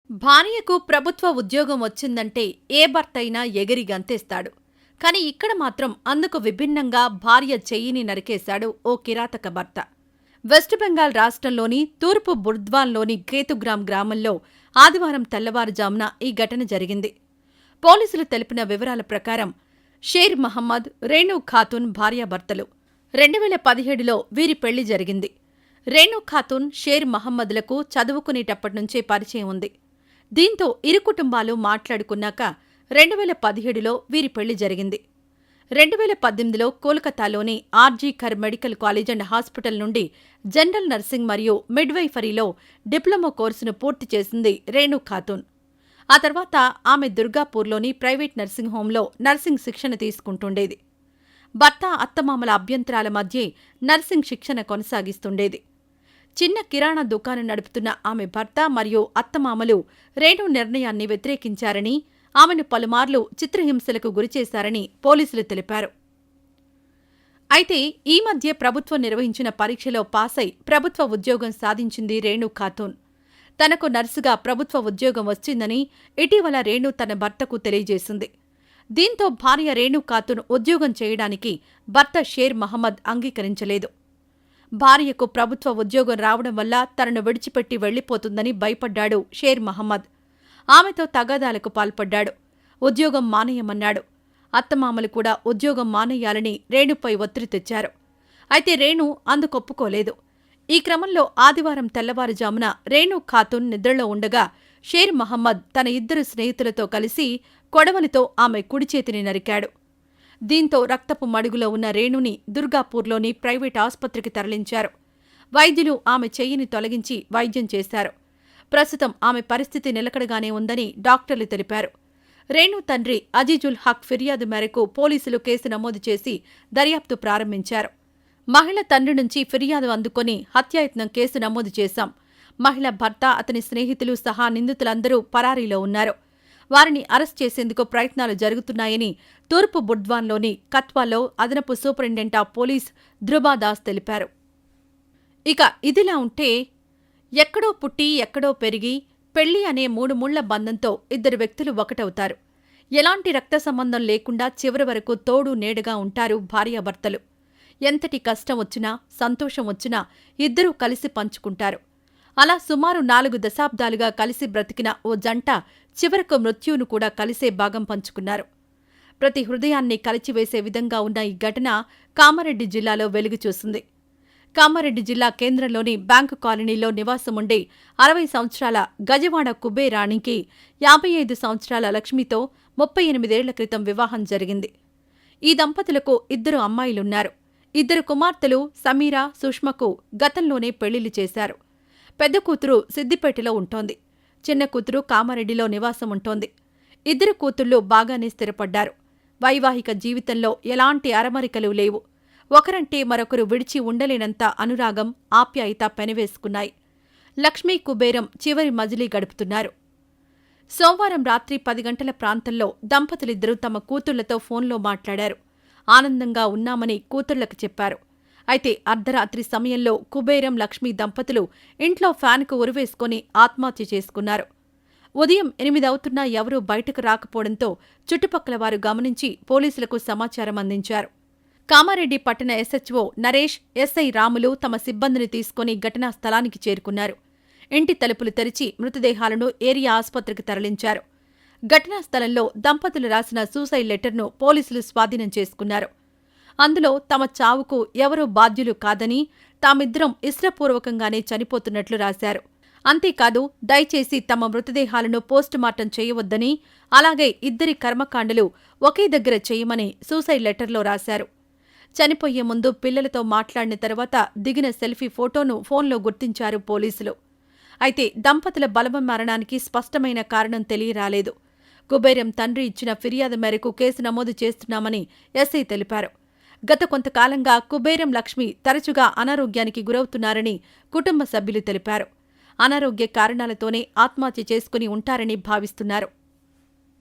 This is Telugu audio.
భార్యకు ప్రభుత్వ ఉద్యోగం వచ్చిందంటే ఏ భర్తైనా ఎగిరి గంతేస్తాడు. కాని ఇక్కడ మాత్రం అందుకు విభిన్నంగా భార్య చెయ్యిని నరికేశాడు ఓ కిరాతక భర్త. వెస్ట్ బెంగాల్ రాష్ట్రంలోని తూర్పు బుర్ద్వాన్లోని కేతుగ్రామ్ గ్రామంలో ఆదివారం తెల్లవారుజామున ఈ ఘటన జరిగింది. పోలీసులు తెలిపిన వివరాల ప్రకారం షేర్ మహమ్మద్, రేణూ ఖాతున్ భార్యాభర్తలు. 2017లో వీరి పెళ్లి జరిగింది. రేణూ ఖాతున్, షేర్ మహమ్మద్లకు చదువుకునేటప్పటినుంచే పరిచయం ఉంది. దీంతో ఇరు కుటుంబాలు మాట్లాడుకున్నాక 2017లో వీరి పెళ్లి జరిగింది. 2018లో కోల్కతాలోని RG Kar medical college and hospital నుండి జనరల్ నర్సింగ్ మరియు మిడ్వైఫరీలో డిప్లొమా కోర్సును పూర్తి చేసింది రేణూ ఖాతున్. ఆ తర్వాత ఆమె దుర్గాపూర్లోని ప్రైవేట్ నర్సింగ్ హోంలో నర్సింగ్ శిక్షణ తీసుకుంటుండేది. భర్త, అత్తమామల అభ్యంతరాల మధ్యే నర్సింగ్ శిక్షణ కొనసాగిస్తుండేది. చిన్న కిరాణా దుకాణం నడుపుతున్న ఆమె భర్త మరియు అత్తమామలు రేణు నిర్ణయాన్ని వ్యతిరేకించారని, ఆమెను పలుమార్లు చిత్రహింసలకు గురిచేశారని పోలీసులు తెలిపారు. అయితే ఈ మధ్య ప్రభుత్వం నిర్వహించిన పరీక్షలో పాసై ప్రభుత్వ ఉద్యోగం సాధించింది రేణూ ఖాతున్. తనకు నర్సుగా ప్రభుత్వ ఉద్యోగం వచ్చిందని ఇటీవల రేణు తన భర్తకు తెలియజేసింది. దీంతో భార్య రేణూ ఖాతున్ ఉద్యోగం చేయడానికి భర్త షేర్ మహమ్మద్ అంగీకరించలేదు. భార్యకు ప్రభుత్వ ఉద్యోగం రావడం వల్ల తనను విడిచిపెట్టి వెళ్లిపోతుందని భయపడ్డాడు షేర్ మహమ్మద్. ఆమెతో తగాదాలకు పాల్పడ్డాడు. ఉద్యోగం మానేయమన్నాడు. అత్తమామలు కూడా ఉద్యోగం మానేయాలని రేణుపై ఒత్తిడి తెచ్చారు. అయితే రేణు అందుకొప్పుకోలేదు. ఈ క్రమంలో ఆదివారం తెల్లవారుజామున రేణూ ఖాతున్ నిద్రలో ఉండగా షేర్ మహమ్మద్ తన ఇద్దరు స్నేహితులతో కలిసి కొడవలితో ఆమె కుడిచేతిని నరికాడు. దీంతో రక్తపు మడుగులో ఉన్న రేణుని దుర్గాపూర్లోని ప్రైవేట్ ఆస్పత్రికి తరలించారు. వైద్యులు ఆమె చెయ్యిని తొలగించి వైద్యం చేశారు. ప్రస్తుతం ఆమె పరిస్థితి నిలకడగానే ఉందని డాక్టర్లు తెలిపారు. రేణు తండ్రి అజీజుల్ హక్ ఫిర్యాదు మేరకు పోలీసులు కేసు నమోదు చేసి దర్యాప్తు ప్రారంభించారు. మహిళ తండ్రి నుంచి ఫిర్యాదు అందుకొని హత్యాయత్నం కేసు నమోదు చేశాం. మహిళ భర్త, అతని స్నేహితులు సహా నిందితులందరూ పరారీలో ఉన్నారు. వారిని అరెస్ట్ చేసేందుకు ప్రయత్నాలు జరుగుతున్నాయని తూర్పు బుర్ద్వాన్లోని కత్వాలో అదనపు సూపరింటెండెంట్ ఆఫ్ పోలీస్ ధ్రుబాదాస్ తెలిపారు. ఇక ఇదిలా ఉంటే, ఎక్కడో పుట్టి ఎక్కడో పెరిగి పెళ్లి అనే 3 ముళ్ల బంధంతో ఇద్దరు వ్యక్తులు ఒకటవుతారు. ఎలాంటి రక్త సంబంధం లేకుండా చివరి వరకు తోడు నీడగా ఉంటారు భార్యాభర్తలు. ఎంతటి కష్టం వచ్చినా, సంతోషం వచ్చినా ఇద్దరూ కలిసి పంచుకుంటారు. అలా సుమారు 4 దశాబ్దాలుగా కలిసి బ్రతికిన ఓ జంట చివరకు మృత్యువును కూడా కలిసే భాగం పంచుకున్నారు. ప్రతి హృదయాన్ని కలిచివేసే విధంగా ఉన్న ఈ ఘటన కామారెడ్డి జిల్లాలో వెలుగుచూసింది. కామారెడ్డి జిల్లా కేంద్రంలోని బ్యాంకు కాలనీలో నివాసముండే 60 సంవత్సరాల గజవాడ కుబేరాణికి 55 సంవత్సరాల లక్ష్మితో 38 ఏళ్ల క్రితం వివాహం జరిగింది. ఈ దంపతులకు 2 అమ్మాయిలున్నారు. 2 కుమార్తెలు సమీరా, సుష్మకు గతంలోనే పెళ్లిళ్లు చేశారు. పెద్ద కూతురు సిద్దిపేటలో ఉంటోంది. చిన్న కూతురు కామారెడ్డిలో నివాసం ఉంటోంది. 2 కూతుళ్లు బాగానే స్థిరపడ్డారు. వైవాహిక జీవితంలో ఎలాంటి అరమరికలు లేవు. ఒకరంటే మరొకరు విడిచి ఉండలేనంత అనురాగం, ఆప్యాయత పెనవేసుకున్నాయి. లక్ష్మీ, కుబేరం చివరి మజిలీ గడుపుతున్నారు. సోమవారం రాత్రి 10 గంటల ప్రాంతంలో దంపతులిద్దరూ తమ కూతుళ్లతో ఫోన్లో మాట్లాడారు. ఆనందంగా ఉన్నామని కూతుళ్లకు చెప్పారు. అయితే అర్ధరాత్రి సమయంలో కుబేరం, లక్ష్మీ దంపతులు ఇంట్లో ఫ్యాన్కు ఉరివేసుకుని ఆత్మహత్య చేసుకున్నారు. ఉదయం 8 అవుతున్నా ఎవరూ బయటకు రాకపోవడంతో చుట్టుపక్కల వారు గమనించి పోలీసులకు సమాచారం అందించారు. కామారెడ్డి పట్టణ ఎస్హెచ్ఓ నరేష్, ఎస్ఐ రాములు తమ సిబ్బందిని తీసుకుని ఘటనా స్థలానికి చేరుకున్నారు. ఇంటి తలుపులు తెరిచి మృతదేహాలను ఏరియా ఆస్పత్రికి తరలించారు. ఘటనా స్థలంలో దంపతులు రాసిన సూసైడ్ లెటర్ను పోలీసులు స్వాధీనం చేసుకున్నారు. అందులో తమ చావుకు ఎవరూ బాధ్యులు కాదని, తామిద్దరం ఇష్టపూర్వకంగానే చనిపోతున్నట్లు రాశారు. అంతేకాదు, దయచేసి తమ మృతదేహాలను పోస్టుమార్టం చేయవద్దని, అలాగే ఇద్దరి కర్మకాండలు ఒకే దగ్గర చేయమని సూసైడ్ లెటర్లో రాశారు. చనిపోయే ముందు పిల్లలతో మాట్లాడిన తర్వాత దిగిన సెల్ఫీ ఫోటోను ఫోన్లో గుర్తించారు పోలీసులు. అయితే దంపతుల బలవన్మరణానికి స్పష్టమైన కారణం తెలియరాలేదు. కుబేరం తండ్రి ఇచ్చిన ఫిర్యాదు మేరకు కేసు నమోదు చేస్తున్నామని ఎస్ఐ తెలిపారు. గత కొంతకాలంగా కుబేరం, లక్ష్మి తరచుగా అనారోగ్యానికి గురవుతున్నారని కుటుంబ సభ్యులు తెలిపారు. అనారోగ్య కారణాలతోనే ఆత్మహత్య చేసుకుని ఉంటారని భావిస్తున్నారు.